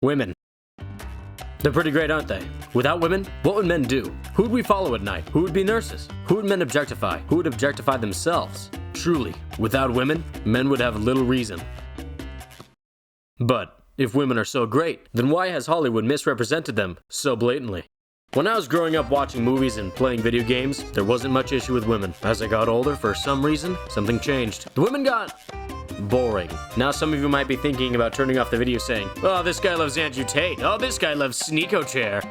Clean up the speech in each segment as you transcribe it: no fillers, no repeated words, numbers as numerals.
Women. They're pretty great, aren't they? Without women, what would men do? Who would we follow at night? Who would be nurses? Who would men objectify? Who would objectify themselves? Truly, without women, men would have little reason. But if women are so great, then why has Hollywood misrepresented them so blatantly? When I was growing up watching movies and playing video games, there wasn't much issue with women. As I got older, for some reason, something changed. The women got boring. Now some of you might be thinking about turning off the video saying, "Oh, this guy loves Andrew Tate. Oh, this guy loves Sneako Chair."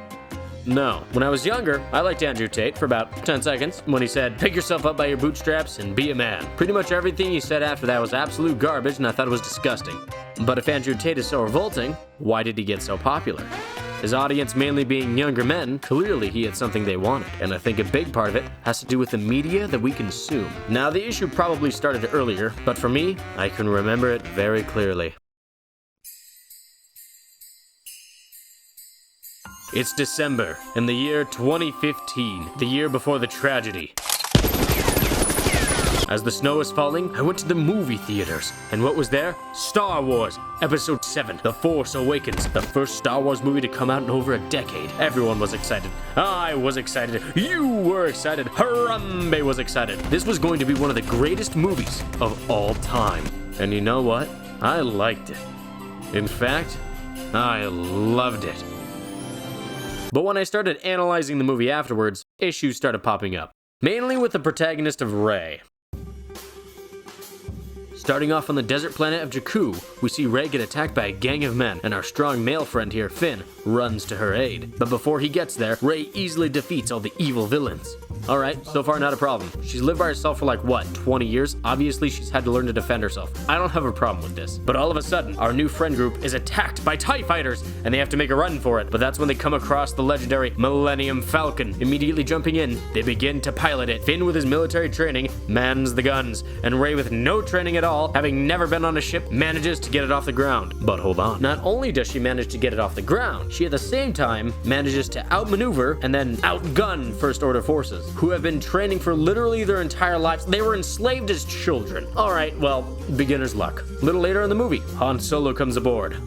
No. When I was younger, I liked Andrew Tate for about 10 seconds when he said, "Pick yourself up by your bootstraps and be a man." Pretty much everything he said after that was absolute garbage and I thought it was disgusting. But if Andrew Tate is so revolting, why did he get so popular? His audience mainly being younger men, clearly he had something they wanted, and I think a big part of it has to do with the media that we consume. Now, the issue probably started earlier, but for me, I can remember it very clearly. It's December, in the year 2015, the year before the tragedy. As the snow was falling, I went to the movie theaters. And what was there? Star Wars, Episode 7, The Force Awakens. The first Star Wars movie to come out in over a decade. Everyone was excited. I was excited. You were excited. Harambe was excited. This was going to be one of the greatest movies of all time. And you know what? I liked it. In fact, I loved it. But when I started analyzing the movie afterwards, issues started popping up. Mainly with the protagonist of Rey. Starting off on the desert planet of Jakku, we see Rey get attacked by a gang of men, and our strong male friend here, Finn, runs to her aid. But before he gets there, Rey easily defeats all the evil villains. Alright, so far not a problem. She's lived by herself for like, what, 20 years? Obviously, she's had to learn to defend herself. I don't have a problem with this. But all of a sudden, our new friend group is attacked by TIE fighters, and they have to make a run for it. But that's when they come across the legendary Millennium Falcon. Immediately jumping in, they begin to pilot it. Finn, with his military training, mans the guns, and Rey, with no training at all, having never been on a ship, manages to get it off the ground. But hold on. Not only does she manage to get it off the ground, she at the same time manages to outmaneuver and then outgun First Order forces, who have been training for literally their entire lives. They were enslaved as children. Alright, well, beginner's luck. A little later in the movie, Han Solo comes aboard.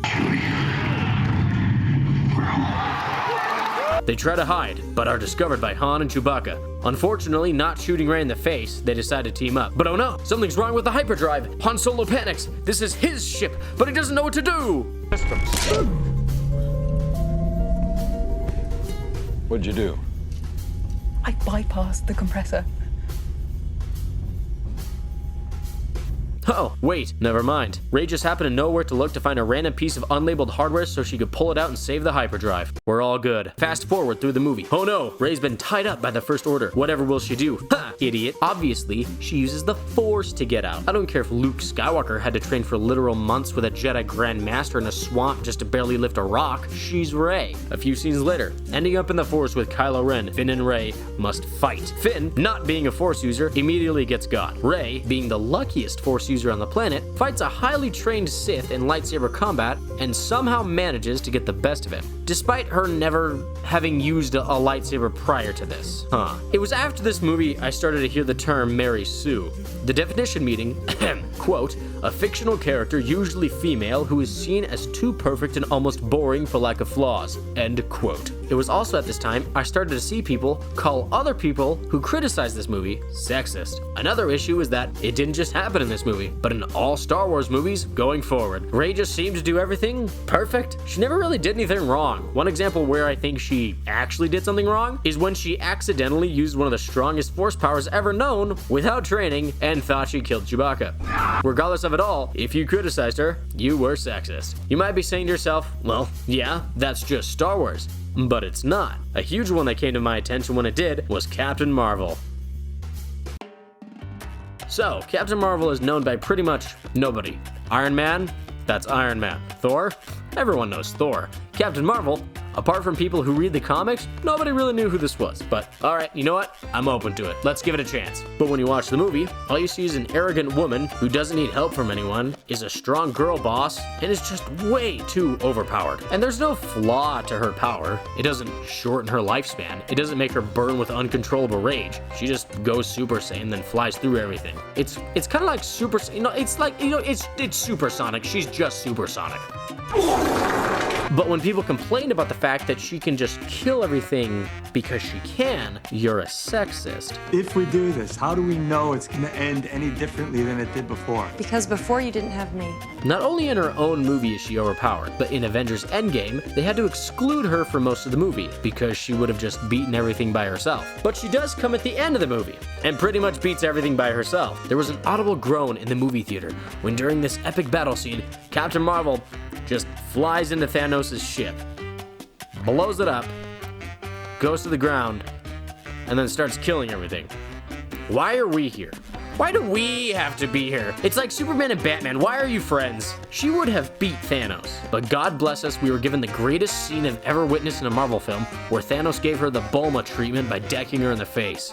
They try to hide, but are discovered by Han and Chewbacca. Unfortunately, not shooting Rey in the face, they decide to team up. But oh no, something's wrong with the hyperdrive. Han Solo panics. This is his ship, but he doesn't know what to do. What'd you do? I bypassed the compressor. Oh, wait, never mind. Rey just happened to know where to look to find a random piece of unlabeled hardware so she could pull it out and save the hyperdrive. We're all good. Fast forward through the movie. Oh no, Rey's been tied up by the First Order. Whatever will she do? Ha, idiot. Obviously, she uses the Force to get out. I don't care if Luke Skywalker had to train for literal months with a Jedi Grand Master in a swamp just to barely lift a rock. She's Rey. A few scenes later, ending up in the Force with Kylo Ren, Finn and Rey must fight. Finn, not being a Force user, immediately gets got. Rey, being the luckiest Force user on the planet, fights a highly trained Sith in lightsaber combat and somehow manages to get the best of him, despite her never having used a lightsaber prior to this. It was after this movie I started to hear the term Mary Sue. The definition meaning, quote, a fictional character, usually female, who is seen as too perfect and almost boring for lack of flaws, end quote. It was also at this time I started to see people call other people who criticize this movie sexist. Another issue is that it didn't just happen in this movie, but in all Star Wars movies going forward. Rey just seemed to do everything perfect. She never really did anything wrong. One example where I think she actually did something wrong is when she accidentally used one of the strongest force powers ever known without training and thought she killed Chewbacca. Regardless of it all, if you criticized her, you were sexist. You might be saying to yourself, well, yeah, that's just Star Wars. But it's not. A huge one that came to my attention when it did was Captain Marvel. So, Captain Marvel is known by pretty much nobody. Iron Man? That's Iron Man. Thor? Everyone knows Thor. Captain Marvel? Apart from people who read the comics, nobody really knew who this was. But alright, you know what? I'm open to it. Let's give it a chance. But when you watch the movie, all you see is an arrogant woman who doesn't need help from anyone, is a strong girl boss, and is just way too overpowered. And there's no flaw to her power. It doesn't shorten her lifespan. It doesn't make her burn with uncontrollable rage. She just goes Super Saiyan, then flies through everything. It's kind of like it's supersonic. She's just supersonic. But when people complain about the fact that she can just kill everything because she can, you're a sexist. If we do this, how do we know it's going to end any differently than it did before? Because before you didn't have me. Not only in her own movie is she overpowered, but in Avengers Endgame, they had to exclude her for most of the movie because she would have just beaten everything by herself. But she does come at the end of the movie and pretty much beats everything by herself. There was an audible groan in the movie theater when during this epic battle scene, Captain Marvel just flies into Thanos' ship, blows it up, goes to the ground, and then starts killing everything. Why are we here? Why do we have to be here? It's like Superman and Batman, why are you friends? She would have beat Thanos, but God bless us, we were given the greatest scene I've ever witnessed in a Marvel film, where Thanos gave her the Bulma treatment by decking her in the face.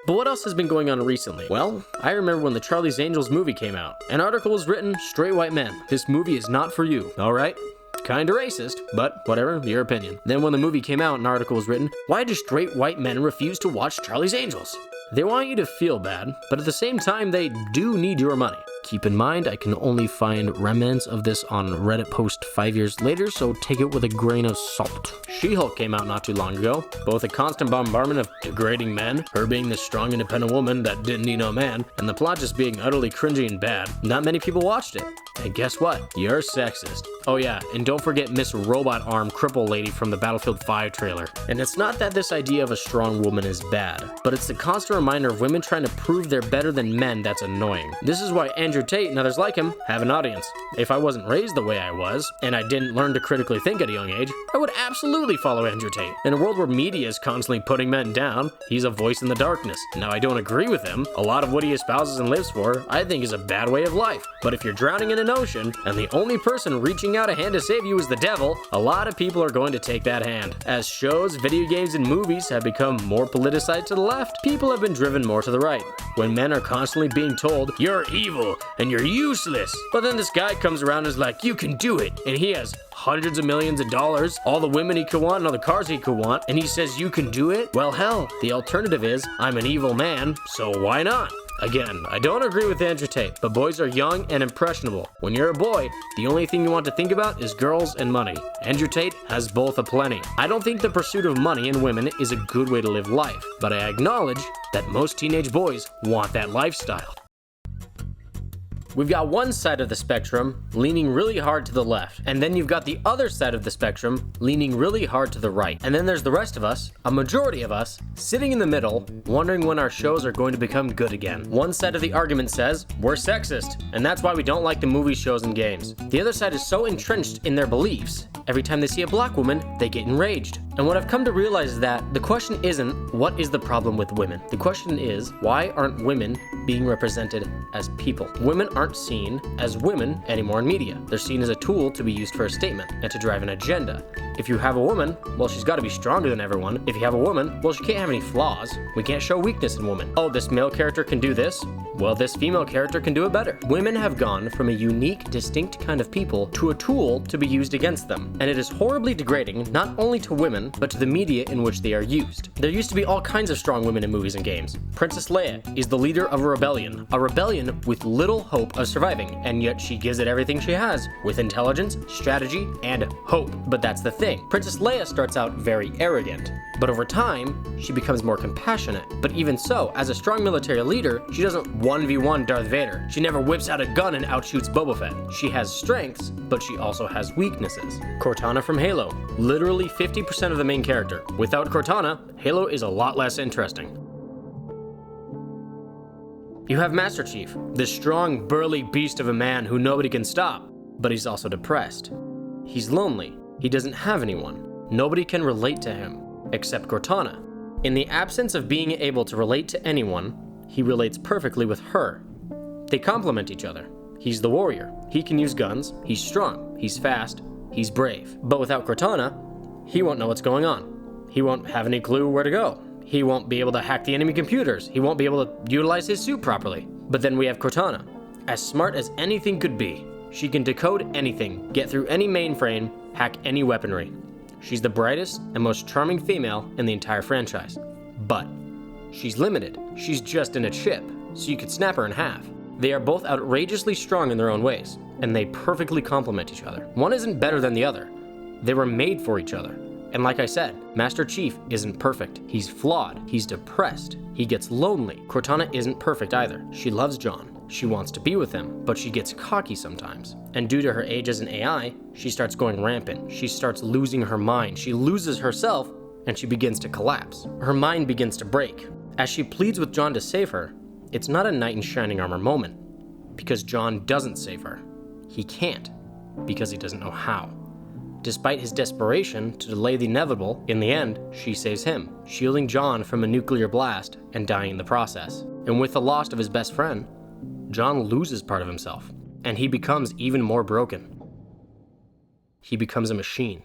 But what else has been going on recently? Well, I remember when the Charlie's Angels movie came out. An article was written, "Straight white men, this movie is not for you." Alright? Kinda racist, but whatever, your opinion. Then when the movie came out, an article was written, "Why do straight white men refuse to watch Charlie's Angels?" They want you to feel bad, but at the same time, they do need your money. Keep in mind, I can only find remnants of this on Reddit post 5 years later, so take it with a grain of salt. She-Hulk came out not too long ago, both a constant bombardment of degrading men, her being this strong independent woman that didn't need no man, and the plot just being utterly cringy and bad. Not many people watched it. And guess what? You're sexist. Oh yeah, and don't forget Miss Robot Arm Cripple Lady from the Battlefield 5 trailer. And it's not that this idea of a strong woman is bad, but it's the constant reminder of women trying to prove they're better than men that's annoying. This is why Andrew Tate and others like him have an audience. If I wasn't raised the way I was, and I didn't learn to critically think at a young age, I would absolutely follow Andrew Tate. In a world where media is constantly putting men down, he's a voice in the darkness. Now I don't agree with him. A lot of what he espouses and lives for, I think is a bad way of life. But if you're drowning in an ocean, and the only person reaching out a hand to save you is the devil, a lot of people are going to take that hand. As shows, video games, and movies have become more politicized to the left, people have been driven more to the right. When men are constantly being told, "You're evil, and you're useless," but then this guy comes around and is like, "You can do it," and he has hundreds of millions of dollars, all the women he could want, and all the cars he could want, and he says you can do it? Well, hell, the alternative is, I'm an evil man, so why not? Again, I don't agree with Andrew Tate, but boys are young and impressionable. When you're a boy, the only thing you want to think about is girls and money. Andrew Tate has both aplenty. I don't think the pursuit of money and women is a good way to live life, but I acknowledge that most teenage boys want that lifestyle. We've got one side of the spectrum leaning really hard to the left, and then you've got the other side of the spectrum leaning really hard to the right. And then there's the rest of us, a majority of us, sitting in the middle, wondering when our shows are going to become good again. One side of the argument says, we're sexist, and that's why we don't like the movies, shows, and games. The other side is so entrenched in their beliefs, every time they see a black woman, they get enraged. And what I've come to realize is that the question isn't, what is the problem with women? The question is, why aren't women being represented as people? Women aren't seen as women anymore in media. They're seen as a tool to be used for a statement and to drive an agenda. If you have a woman, well, she's got to be stronger than everyone. If you have a woman, well, she can't have any flaws. We can't show weakness in women. Oh, this male character can do this? Well, this female character can do it better. Women have gone from a unique, distinct kind of people to a tool to be used against them. And it is horribly degrading, not only to women, but to the media in which they are used. There used to be all kinds of strong women in movies and games. Princess Leia is the leader of a rebellion with little hope of surviving, and yet she gives it everything she has, with intelligence, strategy, and hope. But that's the thing. Princess Leia starts out very arrogant, but over time, she becomes more compassionate. But even so, as a strong military leader, she doesn't 1v1 Darth Vader. She never whips out a gun and outshoots Boba Fett. She has strengths, but she also has weaknesses. Cortana from Halo, literally 50% of the main character. Without Cortana, Halo is a lot less interesting. You have Master Chief, this strong, burly beast of a man who nobody can stop, but he's also depressed. He's lonely. He doesn't have anyone. Nobody can relate to him, except Cortana. In the absence of being able to relate to anyone, he relates perfectly with her. They complement each other. He's the warrior. He can use guns. He's strong. He's fast. He's brave. But without Cortana, he won't know what's going on. He won't have any clue where to go. He won't be able to hack the enemy computers. He won't be able to utilize his suit properly. But then we have Cortana. As smart as anything could be, she can decode anything, get through any mainframe, hack any weaponry. She's the brightest and most charming female in the entire franchise. But she's limited. She's just in a chip, so you could snap her in half. They are both outrageously strong in their own ways, and they perfectly complement each other. One isn't better than the other. They were made for each other. And like I said, Master Chief isn't perfect. He's flawed. He's depressed. He gets lonely. Cortana isn't perfect either. She loves John. She wants to be with him, but she gets cocky sometimes. And due to her age as an AI, she starts going rampant. She starts losing her mind. She loses herself, and she begins to collapse. Her mind begins to break. As she pleads with John to save her, it's not a knight in shining armor moment, because John doesn't save her. He can't, because he doesn't know how. Despite his desperation to delay the inevitable, in the end, she saves him, shielding John from a nuclear blast and dying in the process. And with the loss of his best friend, John loses part of himself, and he becomes even more broken. He becomes a machine.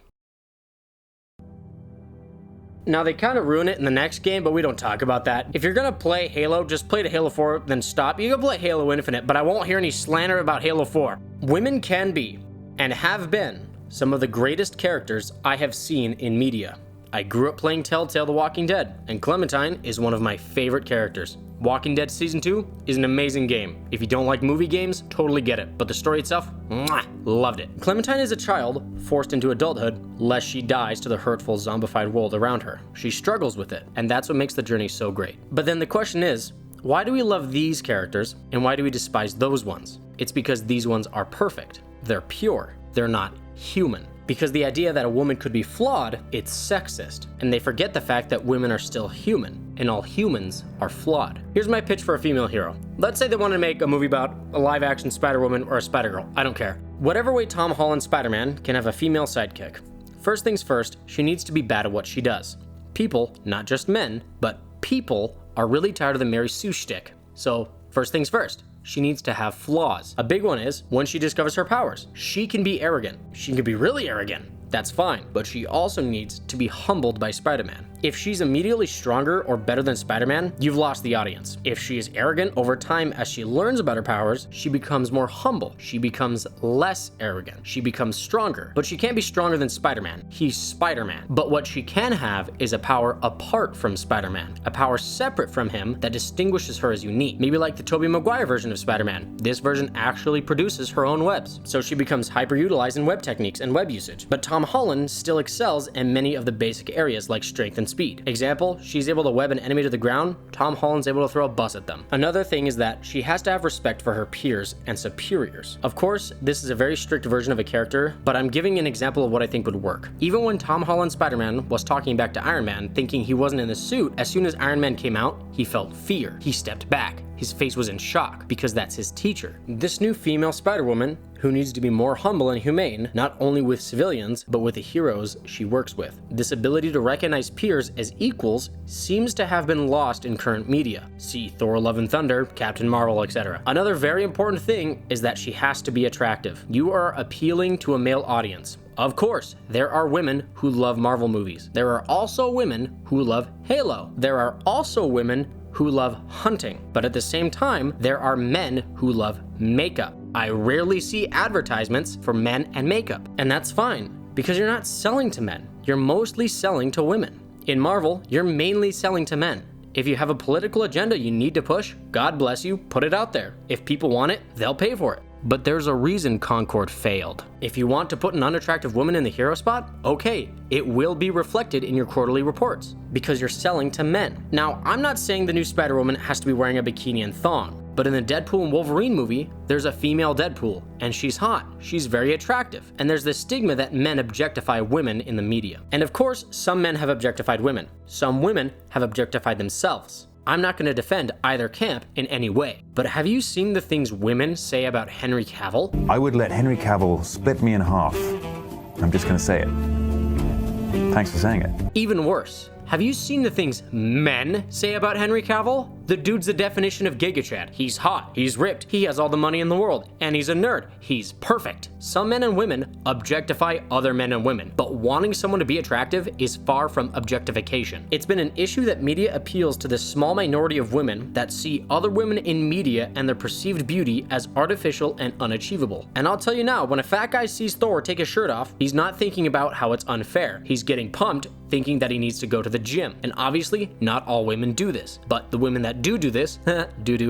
Now, they kind of ruin it in the next game, but we don't talk about that. If you're gonna play Halo, just play to Halo 4, then stop. You can play Halo Infinite, but I won't hear any slander about Halo 4. Women can be, and have been, some of the greatest characters I have seen in media. I grew up playing Telltale: The Walking Dead, and Clementine is one of my favorite characters. Walking Dead Season 2 is an amazing game. If you don't like movie games, totally get it, but the story itself, mwah, loved it. Clementine is a child forced into adulthood lest she dies to the hurtful zombified world around her. She struggles with it, and that's what makes the journey so great. But then the question is, why do we love these characters, and why do we despise those ones? It's because these ones are perfect. They're pure. They're not human. Because the idea that a woman could be flawed, it's sexist. And they forget the fact that women are still human, and all humans are flawed. Here's my pitch for a female hero. Let's say they want to make a movie about a live-action Spider-Woman or a Spider-Girl. I don't care. Whatever way Tom Holland's Spider-Man can have a female sidekick. First things first, she needs to be bad at what she does. People, not just men, but people, are really tired of the Mary Sue shtick. So, first things first. She needs to have flaws. A big one is when she discovers her powers. She can be arrogant. She can be really arrogant. That's fine, but she also needs to be humbled by Spider-Man. If she's immediately stronger or better than Spider-Man, you've lost the audience. If she is arrogant over time as she learns about her powers, she becomes more humble. She becomes less arrogant. She becomes stronger, but she can't be stronger than Spider-Man. He's Spider-Man. But what she can have is a power apart from Spider-Man, a power separate from him that distinguishes her as unique. Maybe like the Tobey Maguire version of Spider-Man. This version actually produces her own webs, so she becomes hyper-utilized in web techniques and web usage. But Tom Holland still excels in many of the basic areas like strength and speed. Example, she's able to web an enemy to the ground, Tom Holland's able to throw a bus at them. Another thing is that she has to have respect for her peers and superiors. Of course, this is a very strict version of a character, but I'm giving an example of what I think would work. Even when Tom Holland's Spider-Man was talking back to Iron Man, thinking he wasn't in the suit, as soon as Iron Man came out, he felt fear. He stepped back. His face was in shock, because that's his teacher. This new female Spider-Woman, who needs to be more humble and humane, not only with civilians, but with the heroes she works with. This ability to recognize peers as equals seems to have been lost in current media. See Thor: Love and Thunder, Captain Marvel, etc. Another very important thing is that she has to be attractive. You are appealing to a male audience. Of course, there are women who love Marvel movies. There are also women who love Halo. There are also women who love hunting. But at the same time, there are men who love makeup. I rarely see advertisements for men and makeup. And that's fine, because you're not selling to men. You're mostly selling to women. In Marvel, you're mainly selling to men. If you have a political agenda you need to push, God bless you, put it out there. If people want it, they'll pay for it. But there's a reason Concord failed. If you want to put an unattractive woman in the hero spot, okay, it will be reflected in your quarterly reports, because you're selling to men. Now, I'm not saying the new Spider-Woman has to be wearing a bikini and thong, but in the Deadpool and Wolverine movie, there's a female Deadpool, and she's hot, she's very attractive, and there's this stigma that men objectify women in the media. And of course, some men have objectified women. Some women have objectified themselves. I'm not going to defend either camp in any way, but have you seen the things women say about Henry Cavill? I would let Henry Cavill split me in half. I'm just going to say it. Thanks for saying it. Even worse, have you seen the things men say about Henry Cavill? The dude's the definition of Giga Chad. He's hot, he's ripped, he has all the money in the world, and he's a nerd. He's perfect. Some men and women objectify other men and women, but wanting someone to be attractive is far from objectification. It's been an issue that media appeals to this small minority of women that see other women in media and their perceived beauty as artificial and unachievable. And I'll tell you now, when a fat guy sees Thor take his shirt off, he's not thinking about how it's unfair. He's getting pumped, thinking that he needs to go to the gym. And obviously, not all women do this, but the women that that do this,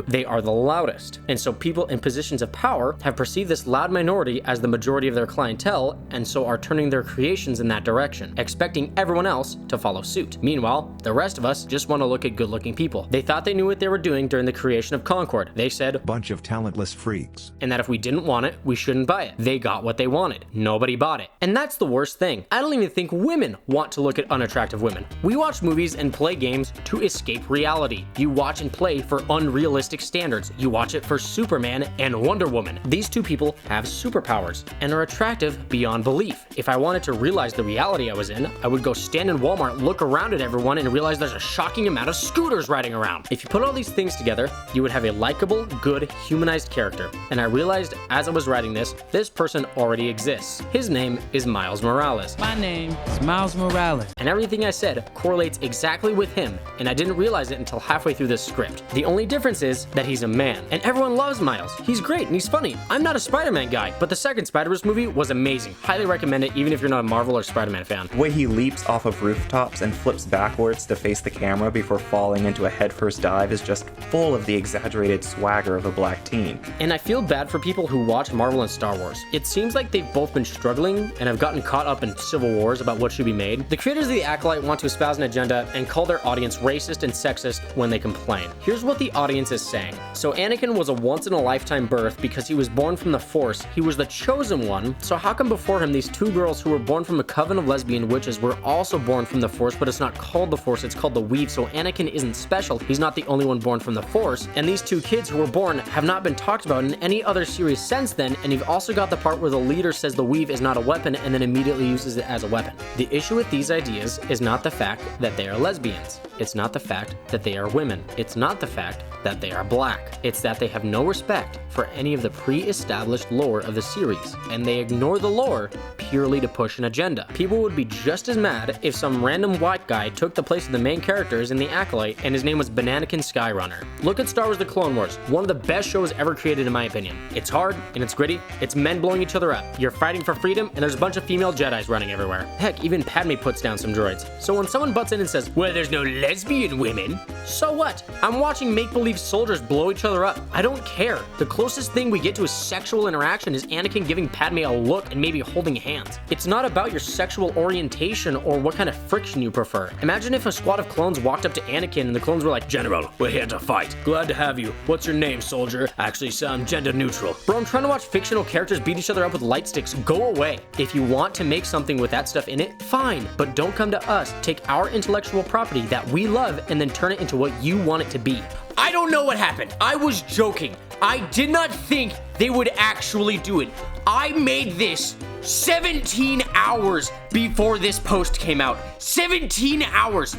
they are the loudest. And so people in positions of power have perceived this loud minority as the majority of their clientele, and so are turning their creations in that direction, expecting everyone else to follow suit. Meanwhile, the rest of us just want to look at good-looking people. They thought they knew what they were doing during the creation of Concord. They said, bunch of talentless freaks. and that if we didn't want it, we shouldn't buy it. They got what they wanted. Nobody bought it. And that's the worst thing. I don't even think women want to look at unattractive women. We watch movies and play games to escape reality. You watch and play for unrealistic standards. You watch it for Superman and Wonder Woman. These two people have superpowers and are attractive beyond belief. If I wanted to realize the reality I was in, I would go stand in Walmart, look around at everyone, and realize there's a shocking amount of scooters riding around. If you put all these things together, you would have a likable, good, humanized character. And I realized as I was writing this person already exists. His name is Miles Morales. My name is Miles Morales. And everything I said correlates exactly with him, and I didn't realize it until halfway through this script. The only difference is that he's a man, and everyone loves Miles. He's great and he's funny. I'm not a Spider-Man guy, but the second Spider-Verse movie was amazing. Highly recommend it even if you're not a Marvel or Spider-Man fan. The way he leaps off of rooftops and flips backwards to face the camera before falling into a headfirst dive is just full of the exaggerated swagger of a black teen. And I feel bad for people who watch Marvel and Star Wars. It seems like they've both been struggling and have gotten caught up in civil wars about what should be made. The creators of The Acolyte want to espouse an agenda and call their audience racist and sexist when they complain. Here's what the audience is saying. So Anakin was a once-in-a-lifetime birth because he was born from the Force. He was the chosen one, so how come before him these two girls who were born from a coven of lesbian witches were also born from the Force, but it's not called the Force, it's called the Weave, so Anakin isn't special. He's not the only one born from the Force, and these two kids who were born have not been talked about in any other series since then, and you've also got the part where the leader says the Weave is not a weapon and then immediately uses it as a weapon. The issue with these ideas is not the fact that they are lesbians. It's not the fact that they are women. It's not the fact that they are black. It's that they have no respect for any of the pre-established lore of the series, and they ignore the lore purely to push an agenda. People would be just as mad if some random white guy took the place of the main characters in The Acolyte and his name was Bananakin Skyrunner. Look at Star Wars The Clone Wars, one of the best shows ever created in my opinion. It's hard and it's gritty, it's men blowing each other up. You're fighting for freedom and there's a bunch of female Jedis running everywhere. Heck, even Padme puts down some droids. So when someone butts in and says, well, there's no lesbian women, so what? I'm watching make-believe soldiers blow each other up. I don't care. The closest thing we get to a sexual interaction is Anakin giving Padme a look and maybe holding hands. It's not about your sexual orientation or what kind of friction you prefer. Imagine if a squad of clones walked up to Anakin and the clones were like, General, we're here to fight. Glad to have you. What's your name, soldier? Actually, I'm gender neutral. Bro, I'm trying to watch fictional characters beat each other up with light sticks. Go away. If you want to make something with that stuff in it, fine. But don't come to us. Take our intellectual property that we love and then turn it into what you want it to be. I don't know what happened. I was joking. I did not think they would actually do it. I made this 17 hours before this post came out. 17 hours.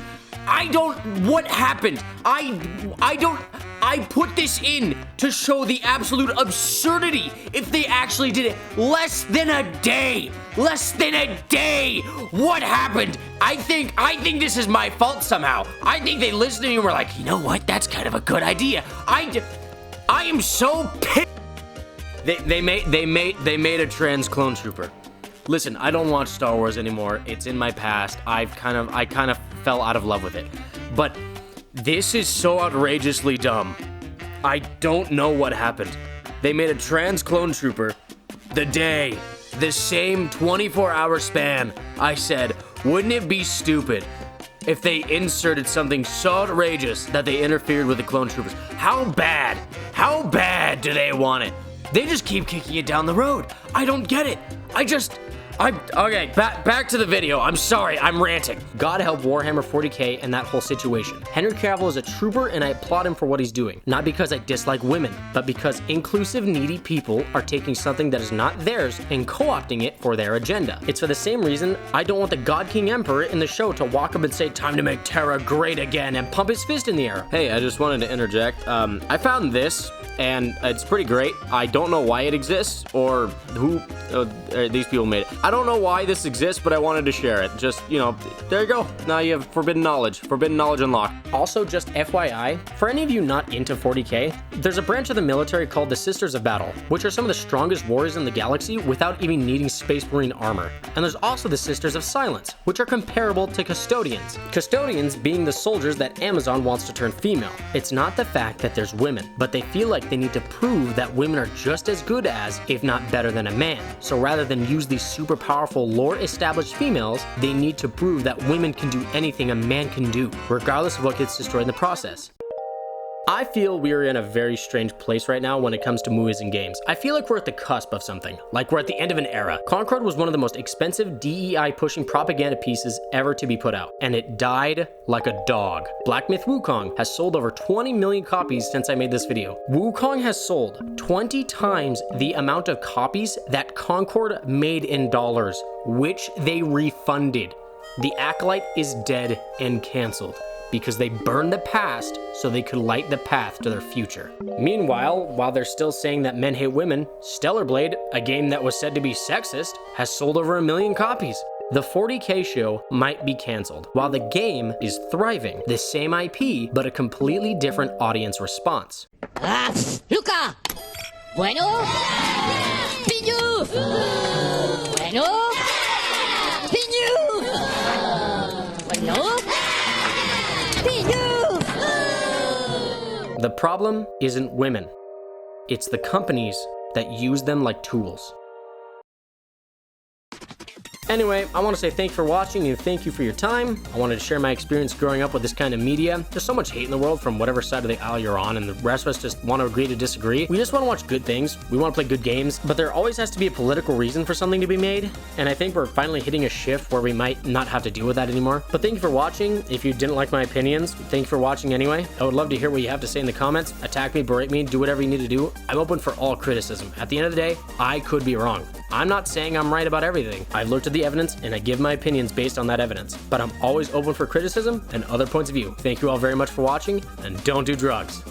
What happened? I put this in to show the absolute absurdity if they actually did it. Less than a day. What happened? I think this is my fault somehow. I think they listened to me and were like, you know what? That's kind of a good idea. I am so pissed. They made a trans clone trooper. Listen, I don't watch Star Wars anymore. It's in my past. I kind of fell out of love with it. But this is so outrageously dumb. I don't know what happened. They made a trans clone trooper the same 24-hour span. I said, wouldn't it be stupid if they inserted something so outrageous that they interfered with the clone troopers? How bad do they want it? They just keep kicking it down the road. I don't get it. Okay, back to the video. I'm sorry, I'm ranting. God help Warhammer 40k and that whole situation. Henry Cavill is a trooper and I applaud him for what he's doing. Not because I dislike women, but because inclusive, needy people are taking something that is not theirs and co-opting it for their agenda. It's for the same reason I don't want the God King Emperor in the show to walk up and say, time to make Terra great again, and pump his fist in the air. Hey, I just wanted to interject. I found this and it's pretty great. I don't know why it exists or who these people made it. I don't know why this exists, but I wanted to share it. Just, you know, there you go. Now you have forbidden knowledge unlocked. Also, just FYI, for any of you not into 40K, there's a branch of the military called the Sisters of Battle, which are some of the strongest warriors in the galaxy without even needing Space Marine armor. And there's also the Sisters of Silence, which are comparable to Custodians. Custodians being the soldiers that Amazon wants to turn female. It's not the fact that there's women, but they feel like they need to prove that women are just as good as, if not better than, a man. So rather than use these super powerful lore-established females, they need to prove that women can do anything a man can do, regardless of what gets destroyed in the process. I feel we are in a very strange place right now when it comes to movies and games. I feel like we're at the cusp of something, like we're at the end of an era. Concord was one of the most expensive DEI-pushing propaganda pieces ever to be put out, and it died like a dog. Black Myth Wukong has sold over 20 million copies since I made this video. Wukong has sold 20 times the amount of copies that Concord made in dollars, which they refunded. The Acolyte is dead and canceled, because they burned the past so they could light the path to their future. Meanwhile, while they're still saying that men hate women, Stellar Blade, a game that was said to be sexist, has sold over 1 million copies. The 40K show might be canceled, while the game is thriving. The same IP, but a completely different audience response. Luca! Bueno? Piñu! Bueno? Piñu! Bueno? The problem isn't women. It's the companies that use them like tools. Anyway, I want to say thank you for watching and thank you for your time. I wanted to share my experience growing up with this kind of media. There's so much hate in the world from whatever side of the aisle you're on, and the rest of us just want to agree to disagree. We just want to watch good things. We want to play good games, but there always has to be a political reason for something to be made, and I think we're finally hitting a shift where we might not have to deal with that anymore. But thank you for watching. If you didn't like my opinions, thank you for watching anyway. I would love to hear what you have to say in the comments. Attack me, berate me, do whatever you need to do. I'm open for all criticism. At the end of the day, I could be wrong. I'm not saying I'm right about everything. I've looked at the evidence and I give my opinions based on that evidence, but I'm always open for criticism and other points of view. Thank you all very much for watching, and don't do drugs.